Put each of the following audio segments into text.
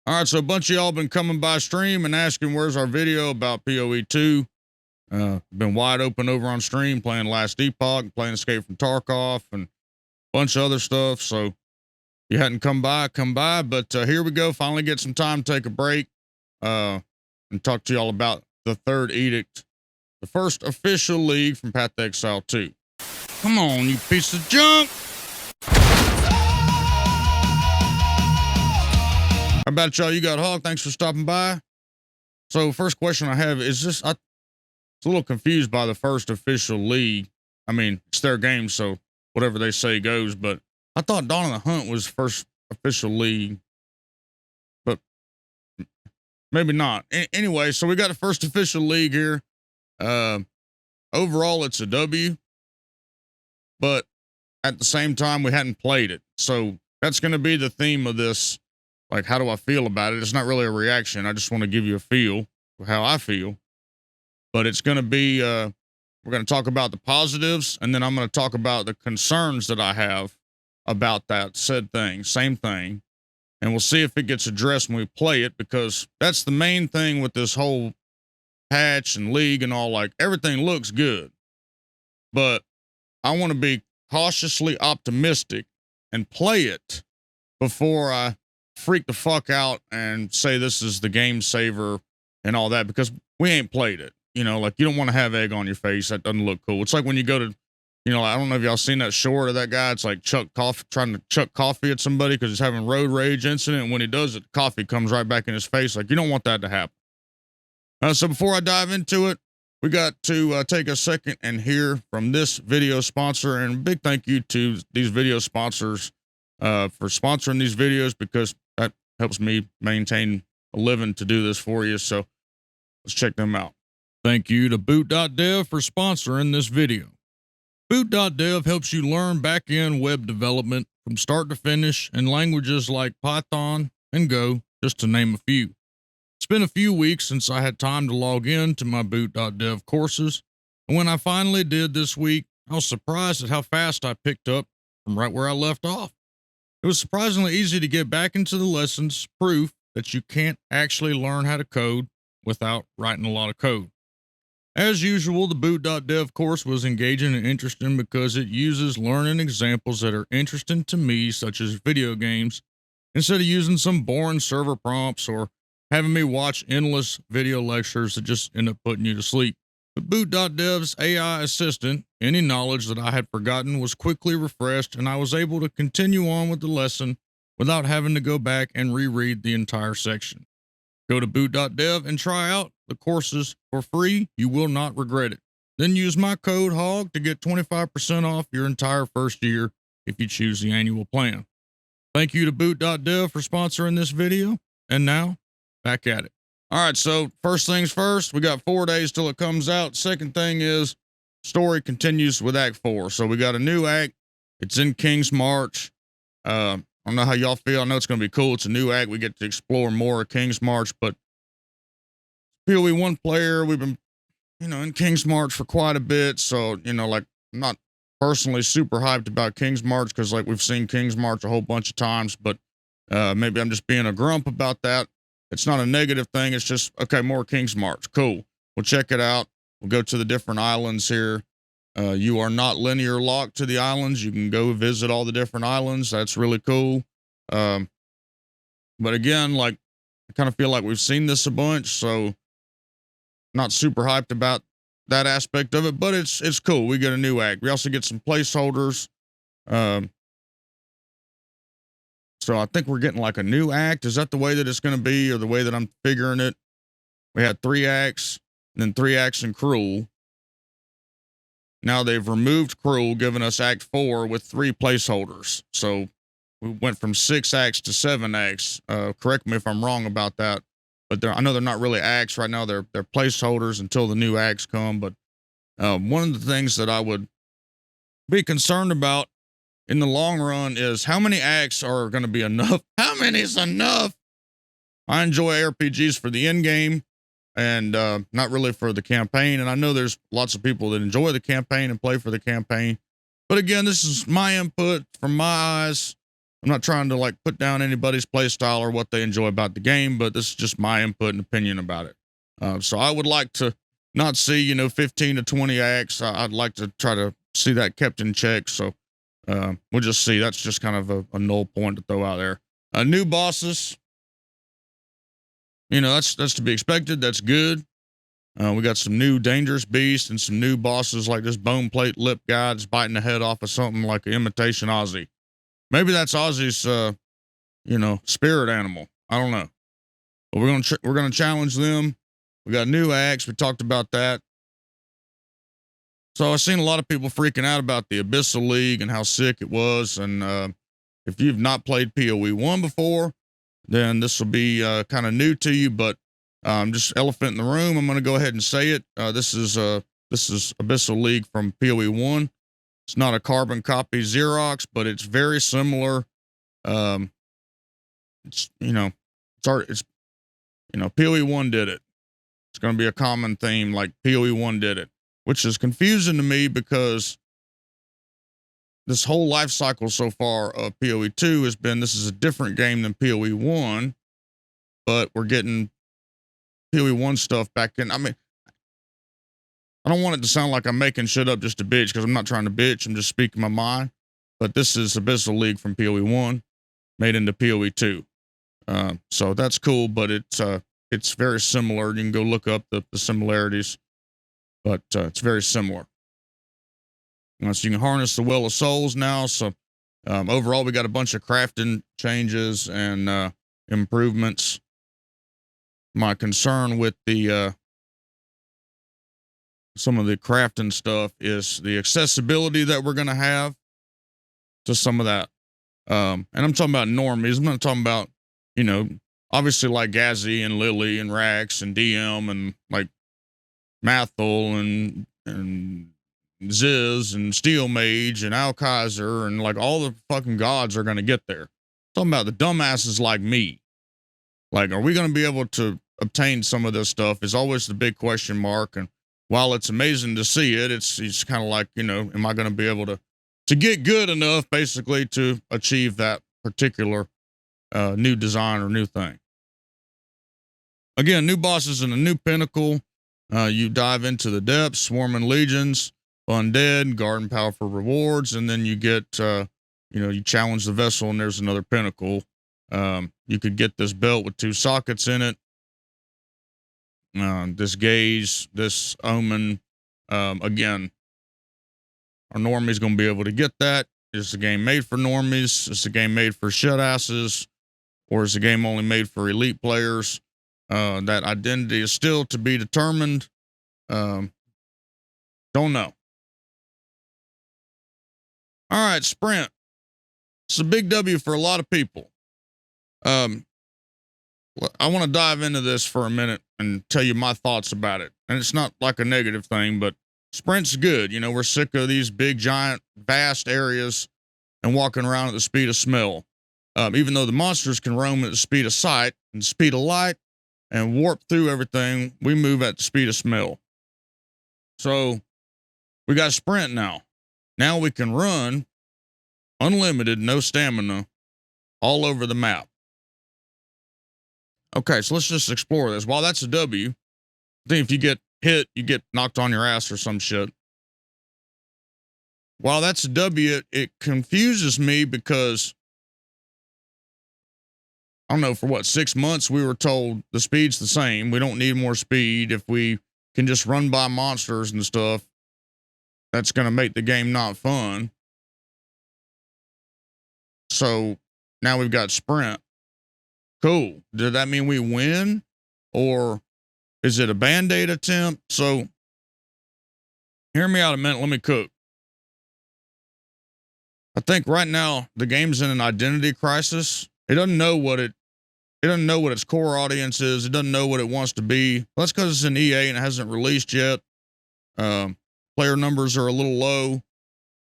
All right, so a bunch of y'all been coming by stream and asking where's our video about POE 2. Been wide open over on stream playing Last Epoch, playing Escape from Tarkov, and a bunch of other stuff. So if you hadn't come by, come by. But here we go. Finally get some time to take a break and talk to y'all about the Third Edict, the first official league from Path of Exile 2. Come on, you piece of junk! How about y'all? You got Hawg. Thanks for stopping by. So first question I have is this, I was a little confused by the first official league. I mean, it's their game, so whatever they say goes, but I thought Dawn of the Hunt was first official league, but maybe not. Anyway, so we got the first official league here. Overall, it's a W, but at the same time, we hadn't played it. So that's going to be the theme of this. Like, how do I feel about it? It's not really a reaction. I just want to give you a feel of how I feel. But it's going to be, we're going to talk about the positives, and then I'm going to talk about the concerns that I have about that said thing, same thing. And we'll see if it gets addressed when we play it, because that's the main thing with this whole patch and league and all. Like, everything looks good, but I want to be cautiously optimistic and play it before I freak the fuck out and say this is the game saver and all that, because we ain't played it. You know, like, you don't want to have egg on your face. That doesn't look cool. It's like when you go to, you know, I don't know if y'all seen that short of that guy. It's like trying to chuck coffee at somebody because he's having road rage incident. And when he does it, coffee comes right back in his face. Like, you don't want that to happen. So before I dive into it, we got to take a second and hear from this video sponsor, and a big thank you to these video sponsors for sponsoring these videos, because that helps me maintain a living to do this for you. So let's check them out. Thank you to Boot.dev for sponsoring this video. Boot.dev helps you learn back-end web development from start to finish in languages like Python and Go, just to name a few. It's been a few weeks since I had time to log in to my Boot.dev courses, and when I finally did this week, I was surprised at how fast I picked up from right where I left off. It was surprisingly easy to get back into the lessons, proof that you can't actually learn how to code without writing a lot of code. As usual, the Boot.dev course was engaging and interesting because it uses learning examples that are interesting to me, such as video games, instead of using some boring server prompts or having me watch endless video lectures that just end up putting you to sleep. But Boot.dev's AI assistant, any knowledge that I had forgotten was quickly refreshed, and I was able to continue on with the lesson without having to go back and reread the entire section. Go to Boot.dev and try out the courses for free. You will not regret it. Then use my code HOG to get 25% off your entire first year if you choose the annual plan. Thank you to Boot.dev for sponsoring this video. And now, back at it. All right, so first things first, we got 4 days till it comes out. Second thing is, story continues with Act 4. So we got a new act. It's in King's March. I don't know how y'all feel. I know it's going to be cool. It's a new act. We get to explore more of King's March, but POE 1 player, we've been, you know, in King's March for quite a bit. So, you know, like, I'm not personally super hyped about King's March because, like, we've seen King's March a whole bunch of times, but maybe I'm just being a grump about that. It's not a negative thing. It's just, okay, more King's March. Cool. We'll check it out. We'll go to the different islands here. You are not linear locked to the islands. You can go visit all the different islands. That's really cool. But again, like, I kind of feel like we've seen this a bunch, so not super hyped about that aspect of it, but it's cool. We get a new act. We also get some placeholders. So I think we're getting like a new act. Is that the way that it's going to be, or the way that I'm figuring it? We had 3 acts, and then 3 acts in Cruel. Now they've removed Cruel, giving us Act 4 with 3 placeholders. So we went from 6 acts to 7 acts. Correct me if I'm wrong about that, but I know they're not really acts right now. They're placeholders until the new acts come. But one of the things that I would be concerned about in the long run is how many acts are going to be enough. How many is enough? I enjoy RPGs for the end game and not really for the campaign. And I know there's lots of people that enjoy the campaign and play for the campaign. But again, this is my input from my eyes. I'm not trying to like put down anybody's play style or what they enjoy about the game, but this is just my input and opinion about it. So I would like to not see, 15 to 20 acts. I'd like to try to see that kept in check. So we'll just see. That's just kind of a null point to throw out there. New bosses, that's to be expected. That's good. We got some new dangerous beasts and some new bosses like this bone plate lip guy that's biting the head off of something like an imitation Aussie. Maybe that's Aussie's, spirit animal. I don't know. But we're gonna challenge them. We got new acts. We talked about that. So I've seen a lot of people freaking out about the Abyssal League and how sick it was. And if you've not played POE 1 before, then this will be kind of new to you. But just elephant in the room. I'm going to go ahead and say it. This is Abyssal League from POE 1. It's not a carbon copy Xerox, but it's very similar. POE 1 did it. It's going to be a common theme like POE 1 did it, which is confusing to me because this whole life cycle so far of POE 2 has been this is a different game than POE 1, but we're getting POE 1 stuff back in. I mean, I don't want it to sound like I'm making shit up just to bitch because I'm not trying to bitch. I'm just speaking my mind. But this is Abyssal League from POE 1 made into POE 2. So that's cool, but it's very similar. You can go look up the similarities, but it's very similar. So you can harness the Well of Souls now. So overall, we got a bunch of crafting changes and improvements. My concern with the some of the crafting stuff is the accessibility that we're going to have to some of that. And I'm talking about normies. I'm not talking about, obviously like Gazzy and Lily and Rax and DM and like Mathel and Ziz and Steel Mage and Alkaiser and like all the fucking gods are going to get there. I'm talking about the dumbasses like me. Like, are we going to be able to obtain some of this stuff is always the big question mark. And while it's amazing to see it, it's kind of like, am I going to be able to get good enough basically to achieve that particular new design or new thing. Again, new bosses in a new pinnacle. You dive into the depths, swarming legions, undead, garden powerful rewards, and then you get, you challenge the vessel and there's another pinnacle. You could get this belt with 2 sockets in it. This gaze, this omen, again, our normies going to be able to get that. Is the game made for normies? Is the game made for shit asses? Or is the game only made for elite players? That identity is still to be determined. Don't know. All right, Sprint. It's a big W for a lot of people. I want to dive into this for a minute and tell you my thoughts about it. And it's not like a negative thing, but Sprint's good. We're sick of these big, giant, vast areas and walking around at the speed of smell. Even though the monsters can roam at the speed of sight and speed of light and warp through everything, we move at the speed of smell. So we got Sprint now. Now we can run unlimited, no stamina, all over the map. Okay, so let's just explore this. While that's a W, I think if you get hit, you get knocked on your ass or some shit. While that's a W, it confuses me because, I don't know, for 6 months we were told the speed's the same. We don't need more speed. If we can just run by monsters and stuff, that's going to make the game not fun. So now we've got Sprint. Cool. Did that mean we win? Or is it a band-aid attempt? So hear me out a minute. Let me cook. I think right now the game's in an identity crisis. It doesn't know what its core audience is. It doesn't know what it wants to be. Well, that's because it's an EA and it hasn't released yet. Player numbers are a little low.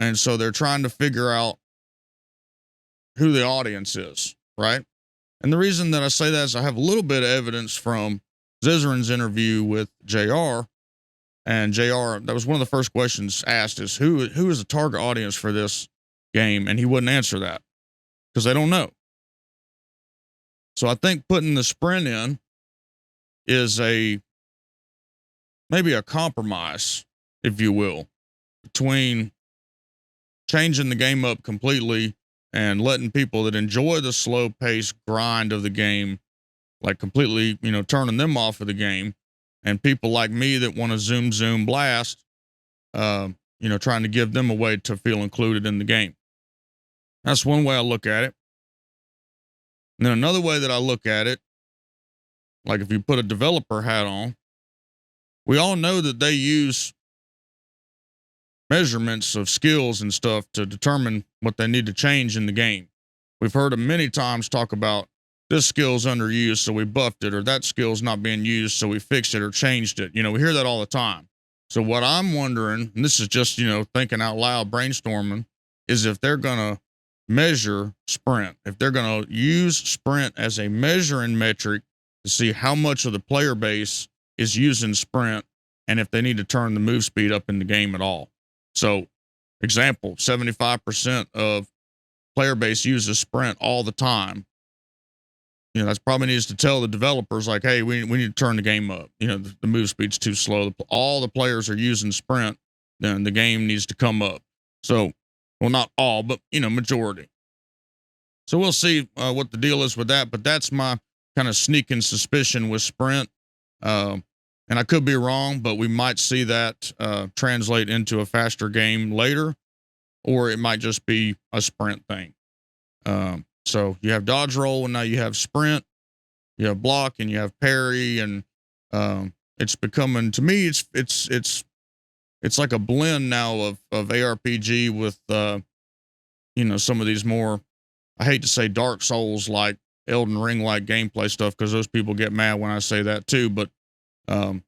And so they're trying to figure out who the audience is, right? And the reason that I say that is I have a little bit of evidence from Zizerin's interview with JR. And JR, that was one of the first questions asked is who is the target audience for this game? And he wouldn't answer that. because they don't know. So I think putting the sprint in is maybe a compromise, if you will, between changing the game up completely and letting people that enjoy the slow pace grind of the game, like completely, turning them off of the game, and people like me that want to zoom blast, trying to give them a way to feel included in the game. That's one way I look at it. And then another way that I look at it, like if you put a developer hat on, we all know that they use measurements of skills and stuff to determine what they need to change in the game. We've heard them many times talk about this skill's underused, so we buffed it, or that skill's not being used, so we fixed it or changed it. We hear that all the time. So what I'm wondering, and this is just, thinking out loud, brainstorming, is if they're going to measure sprint, if they're going to use sprint as a measuring metric to see how much of the player base is using sprint, and if they need to turn the move speed up in the game at all. So, example, 75% of player base uses sprint all the time. That's probably needs to tell the developers, like, hey, we need to turn the game up. The move speed's too slow. All the players are using sprint, then the game needs to come up. So, well, not all, but, majority. So we'll see what the deal is with that. But that's my kind of sneaking suspicion with sprint. And I could be wrong, but we might see that translate into a faster game later, or it might just be a sprint thing. So you have dodge roll, and now you have sprint, you have block, and you have parry, and it's becoming, to me, it's like a blend now of ARPG with some of these more, I hate to say Dark Souls like Elden Ring like gameplay stuff, because those people get mad when I say that too, but it's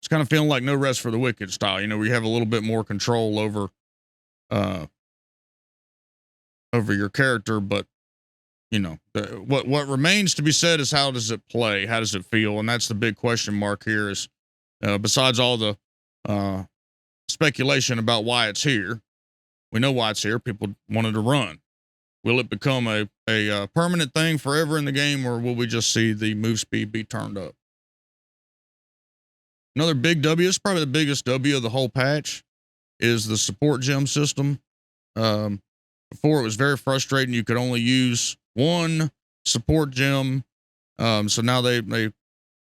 kind of feeling like No Rest for the Wicked style, where you have a little bit more control over your character. But what remains to be said is, how does it play? How does it feel? And that's the big question mark here. Is besides all the speculation about why it's here, we know why it's here. People wanted to run. Will it become a permanent thing forever in the game, or will we just see the move speed be turned up? Another big W, it's probably the biggest W of the whole patch, is the support gem system. Before, it was very frustrating. You could only use one support gem. So now they well,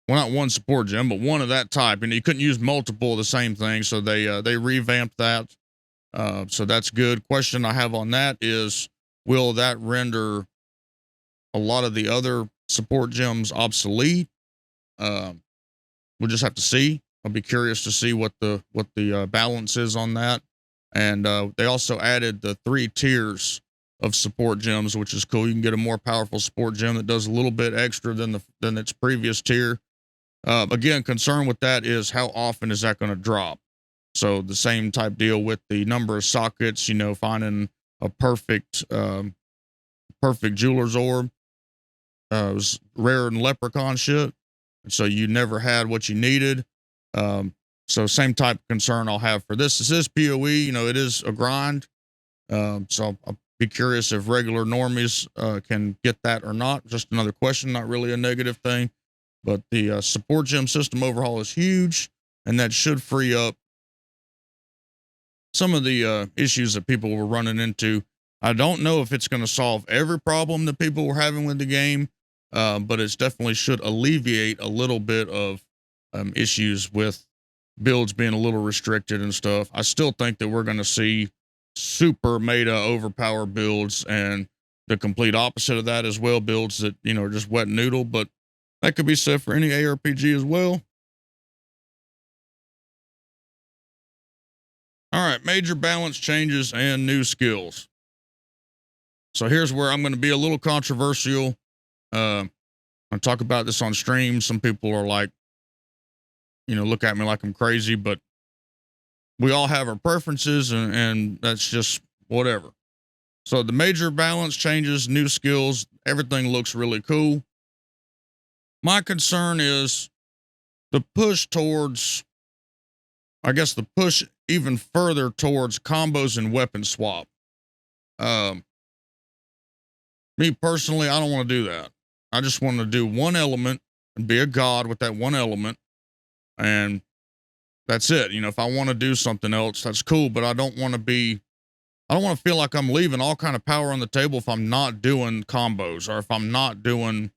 not one support gem, but one of that type, and you couldn't use multiple of the same thing. So they revamped that. So that's good. Question I have on that is, will that render a lot of the other support gems obsolete? We'll just have to see. I'll be curious to see what the balance is on that. And they also added the 3 tiers of support gems, which is cool. You can get a more powerful support gem that does a little bit extra than its previous tier. Again, concern with that is, how often is that going to drop? So the same type deal with the number of sockets, finding a perfect jeweler's orb. It was rarer than leprechaun shit. So you never had what you needed. So same type of concern I'll have for this. This is POE, it is a grind. So I'll be curious if regular normies can get that or not. Just another question, not really a negative thing. But the support gem system overhaul is huge, and that should free up some of the issues that people were running into. I don't know if it's going to solve every problem that people were having with the game, but it's definitely should alleviate a little bit of issues with builds being a little restricted and stuff. I still think that we're going to see super meta overpowered builds, and the complete opposite of that as well, builds that, are just wet noodle, but that could be said for any ARPG as well. All right, major balance changes and new skills. So here's where I'm going to be a little controversial. I talk about this on stream. Some people are like, look at me like I'm crazy, but we all have our preferences, and that's just whatever. So the major balance changes, new skills, everything looks really cool. My concern is the push towards, I guess the push even further towards combos and weapon swap. Me personally, I don't want to do that. I just want to do one element and be a god with that one element. And that's it. You know, if I want to do something else, that's cool, but I don't want to feel like I'm leaving all kind of power on the table if I'm not doing combos or if I'm not doing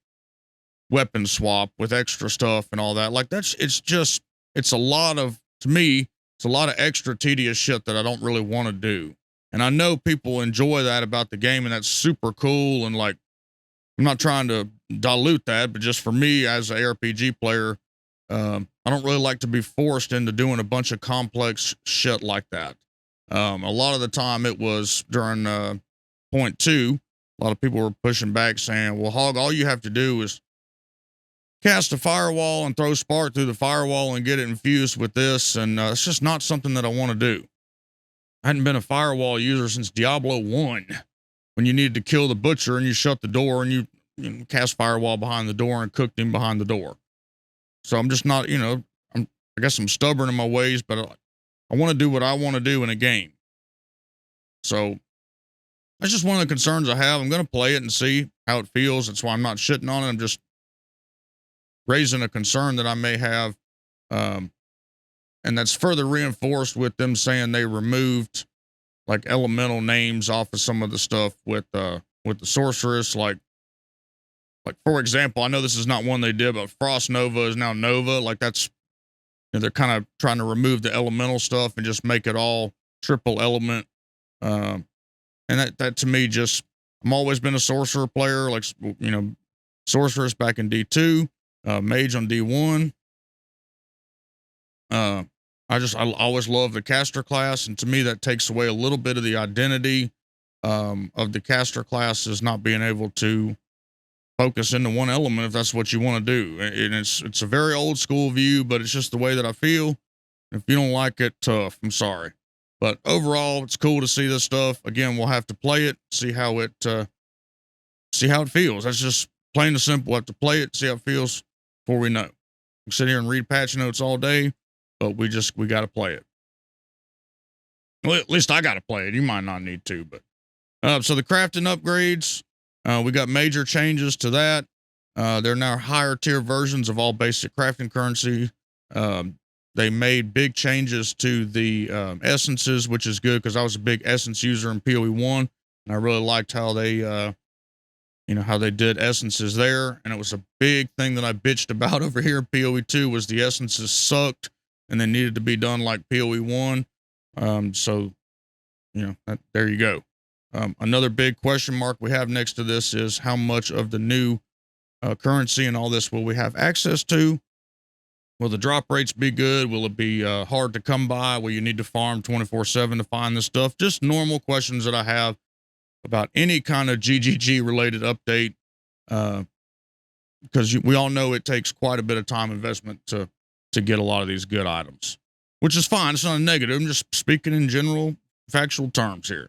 weapon swap with extra stuff and all that. Like it's a lot of, to me, it's a lot of extra tedious shit that I don't really want to do. And I know people enjoy that about the game, and that's super cool. And like, I'm not trying to dilute that, but just for me as a ARPG player, I don't really like to be forced into doing a bunch of complex shit like that. A lot of the time it was during point two, a lot of people were pushing back saying, well, Hawg, all you have to do is cast a firewall and throw spark through the firewall and get it infused with this. And it's just not something that I want to do. I hadn't been a firewall user since Diablo 1, when you needed to kill the butcher and you shut the door and you cast firewall behind the door and cooked him behind the door. So I'm just not, I guess I'm stubborn in my ways, but I want to do what I want to do in a game. So that's just one of the concerns I have. I'm going to play it and see how it feels. That's why I'm not shitting on it. I'm just raising a concern that I may have. And that's further reinforced with them saying they removed like elemental names off of some of the stuff with the sorceress. Like for example, I know this is not one they did, but Frost Nova is now Nova. Like that's, they're kind of trying to remove the elemental stuff and just make it all triple element. And that to me, just, I'm always been a sorcerer player, like, sorceress back in D2, mage on D1. I always love the caster class. And to me, that takes away a little bit of the identity, of the caster class, is not being able to focus into one element if that's what you want to do. And it's a very old school view, but it's just the way that I feel. If you don't like it, tough. I'm sorry. But overall, it's cool to see this stuff. Again, we'll have to play it, see how it feels. That's just plain and simple. We'll have to play it, see how it feels before we know. We sit here and read patch notes all day, but we got to play it. Well, at least I got to play it. You might not need to, but so the crafting upgrades, we got major changes to that. There are now higher tier versions of all basic crafting currency. They made big changes to the essences, which is good because I was a big essence user in POE 1, and I really liked how they, how they did essences there. And it was a big thing that I bitched about over here in POE 2 was the essences sucked and they needed to be done like POE 1. So, there you go. Another big question mark we have next to this is how much of the new currency and all this will we have access to? Will the drop rates be good? Will it be hard to come by? Will you need to farm 24/7 to find this stuff? Just normal questions that I have about any kind of GGG related update, because we all know it takes quite a bit of time investment to get a lot of these good items, which is fine. It's not a negative. I'm just speaking in general factual terms here.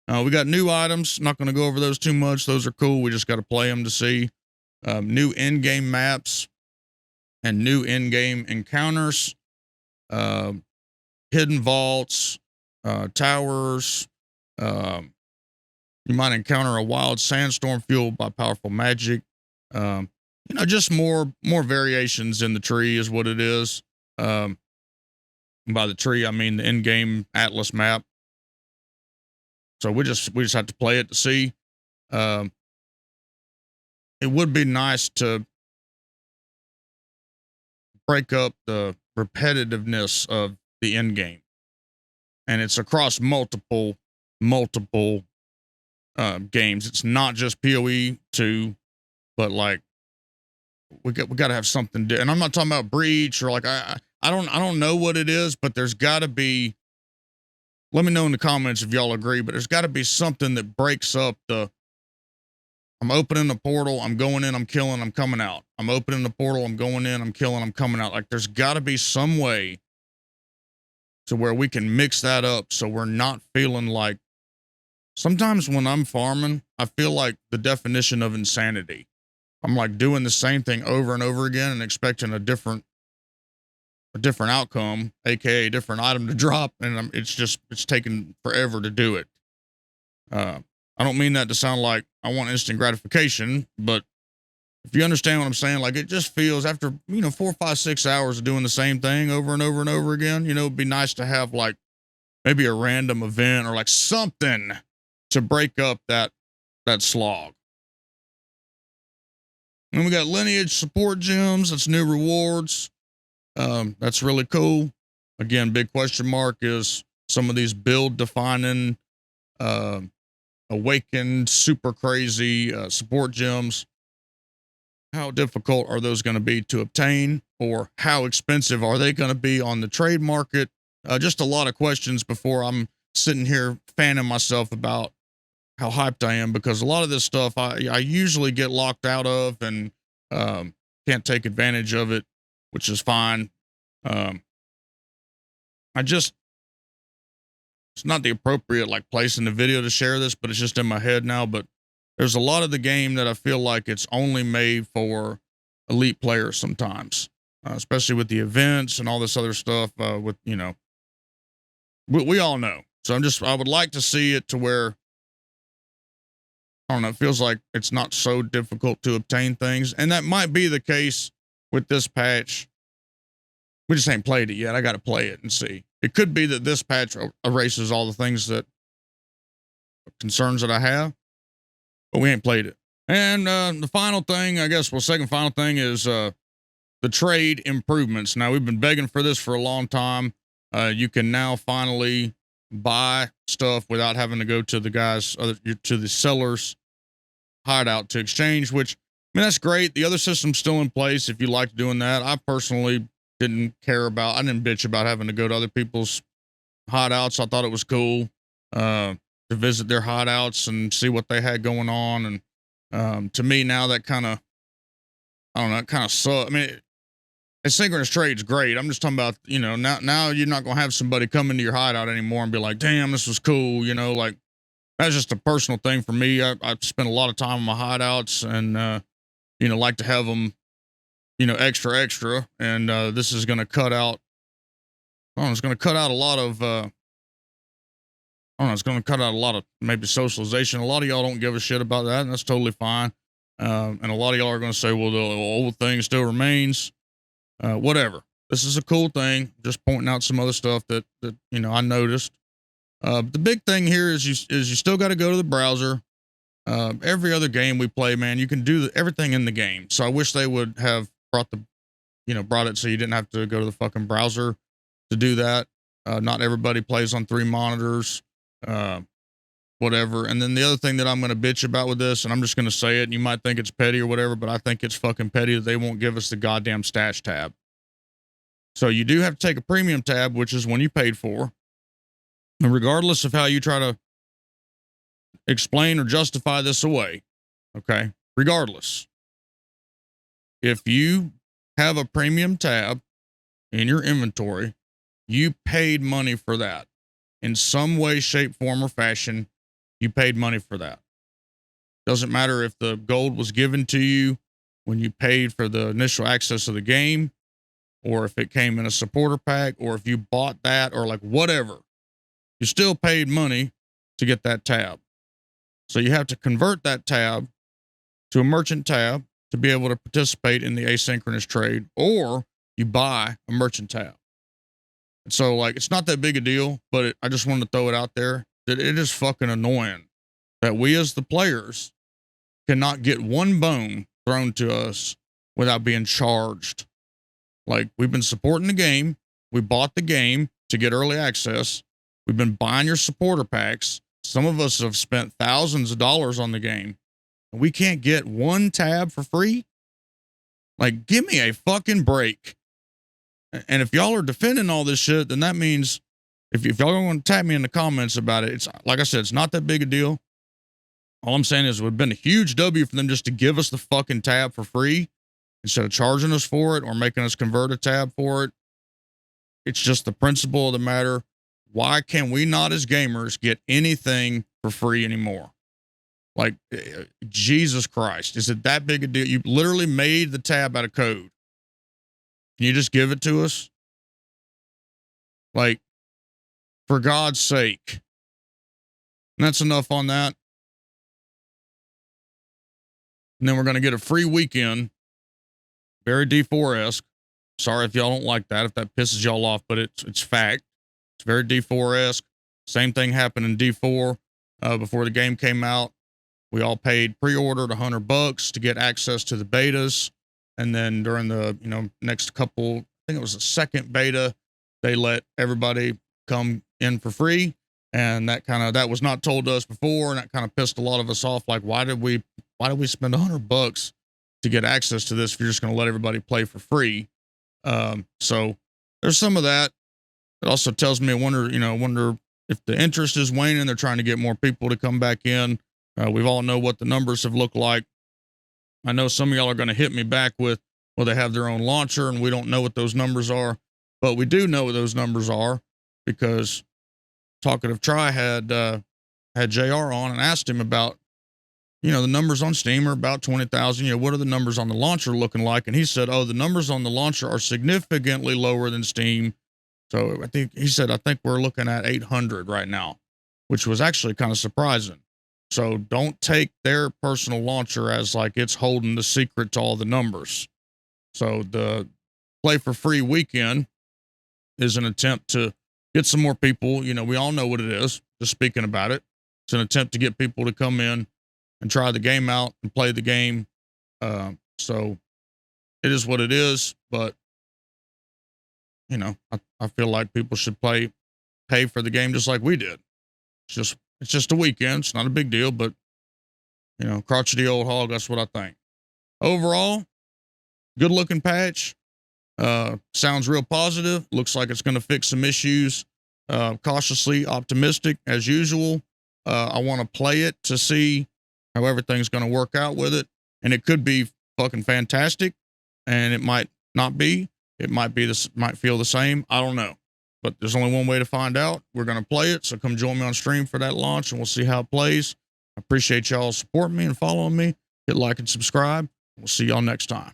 We got new items. Not going to go over those too much. Those are cool. We just got to play them to see. New in-game maps and new in-game encounters, hidden vaults, towers. You might encounter a wild sandstorm fueled by powerful magic. Just more variations in the tree is what it is. By the tree, I mean the in-game Atlas map. So we just have to play it to see. It would be nice to break up the repetitiveness of the end game, and it's across multiple games. It's not just POE 2, but like we got to have something. And I'm not talking about Breach or like I don't know what it is, but there's got to be. Let me know in the comments if y'all agree, but there's got to be something that breaks up the. I'm opening the portal, I'm going in, I'm killing, I'm coming out. I'm opening the portal, I'm going in, I'm killing, I'm coming out. Like there's got to be some way to where we can mix that up so we're not feeling like. Sometimes when I'm farming, I feel like the definition of insanity. I'm like doing the same thing over and over again and expecting a different outcome, aka a different item to drop, and it's taking forever to do it. I I don't mean that to sound like I want instant gratification, but if you understand what I'm saying, like it just feels after, 4, 5, 6 hours of doing the same thing over and over and over again, it'd be nice to have like maybe a random event or like something to break up that slog. And we got lineage support gems. That's new rewards. That's really cool. Again, big question mark is some of these build defining, awakened, super crazy support gems. How difficult are those going to be to obtain, or how expensive are they going to be on the trade market? Just a lot of questions before I'm sitting here fanning myself about how hyped I am, because a lot of this stuff I usually get locked out of and can't take advantage of it, which is fine. It's not the appropriate like place in the video to share this, but it's just in my head now. But there's a lot of the game that I feel like it's only made for elite players sometimes, especially with the events and all this other stuff. We all know. So I would like to see it to where, I don't know, it feels like it's not so difficult to obtain things. And that might be the case with this patch. We just ain't played it yet. I got to play it and see. It could be that this patch erases all the things concerns that I have, but we ain't played it. And the final thing, second final thing is the trade improvements. Now, we've been begging for this for a long time. You can now finally buy stuff without having to go to the seller's hideout to exchange, which, I mean, that's great. The other system's still in place if you like doing that. I personally I didn't bitch about having to go to other people's hideouts. I thought it was cool to visit their hideouts and see what they had going on. And to me now that kind of, I don't know, it kind of sucks. I mean, asynchronous trade's great. I'm just talking about, now you're not going to have somebody come into your hideout anymore and be like, damn, this was cool. Like that's just a personal thing for me. I spend a lot of time in my hideouts and, like to have them, extra. And this is going to cut out, it's going to cut out a lot of, it's going to cut out a lot of maybe socialization. A lot of y'all don't give a shit about that, and that's totally fine. And a lot of y'all are going to say, well, the old thing still remains. Whatever. This is a cool thing. Just pointing out some other stuff that I noticed. The big thing here is you still got to go to the browser. Every other game we play, man, you can do everything in the game. So I wish they would have brought it so you didn't have to go to the fucking browser to do that. Not everybody plays on 3 monitors, whatever. And then the other thing that I'm going to bitch about with this, and I'm just going to say it, and you might think it's petty or whatever, but I think it's fucking petty that they won't give us the goddamn stash tab. So you do have to take a premium tab, which is one you paid for. And regardless of how you try to explain or justify this away, okay, regardless, if you have a premium tab in your inventory, you paid money for that. In some way, shape, form, or fashion, you paid money for that. Doesn't matter if the gold was given to you when you paid for the initial access of the game, or if it came in a supporter pack, or if you bought that, or like whatever. You still paid money to get that tab. So you have to convert that tab to a merchant tab to be able to participate in the asynchronous trade, or you buy a merchant tab. And so, like, it's not that big a deal, but I just wanted to throw it out there that it is fucking annoying that we as the players cannot get one bone thrown to us without being charged. Like, we've been supporting the game. We bought the game to get early access. We've been buying your supporter packs. Some of us have spent thousands of dollars on the game. And we can't get one tab for free? Like, give me a fucking break. And if y'all are defending all this shit, then that means if y'all don't want to tap me in the comments about it, it's like I said, it's not that big a deal. All I'm saying is it would have been a huge W for them just to give us the fucking tab for free instead of charging us for it or making us convert a tab for it. It's just the principle of the matter. Why can we not as gamers get anything for free anymore? Like, Jesus Christ, is it that big a deal? You literally made the tab out of code. Can you just give it to us? Like, for God's sake. And that's enough on that. And then we're going to get a free weekend. Very D4-esque. Sorry if y'all don't like that, if that pisses y'all off, but it's fact. It's very D4-esque. Same thing happened in D4 before the game came out. We all paid pre-ordered $100 to get access to the betas. And then during the, next couple, I think it was the second beta, they let everybody come in for free. And that was not told to us before. And that kind of pissed a lot of us off. Like, why did we spend $100 to get access to this if you're just going to let everybody play for free? So there's some of that. It also tells me, I wonder if the interest is waning. They're trying to get more people to come back in. We've all know what the numbers have looked like. I know some of y'all are going to hit me back with, well, they have their own launcher and we don't know what those numbers are, but we do know what those numbers are because Talkative Try had JR on and asked him about, the numbers on Steam are about 20,000. What are the numbers on the launcher looking like? And he said, oh, the numbers on the launcher are significantly lower than Steam. So I think we're looking at 800 right now, which was actually kind of surprising. So don't take their personal launcher as like it's holding the secret to all the numbers. So the play for free weekend is an attempt to get some more people. We all know what it is, just speaking about it. It's an attempt to get people to come in and try the game out and play the game. So it is what it is, but I feel like people should pay for the game just like we did. It's just a weekend. It's not a big deal, but crotchety old hog. That's what I think. Overall, good looking patch. Sounds real positive. Looks like it's going to fix some issues. Cautiously optimistic as usual. I want to play it to see how everything's going to work out with it. And it could be fucking fantastic. And it might not be. It might feel the same. I don't know. But there's only one way to find out. We're going to play it. So come join me on stream for that launch and we'll see how it plays. I appreciate y'all supporting me and following me. Hit like and subscribe. We'll see y'all next time.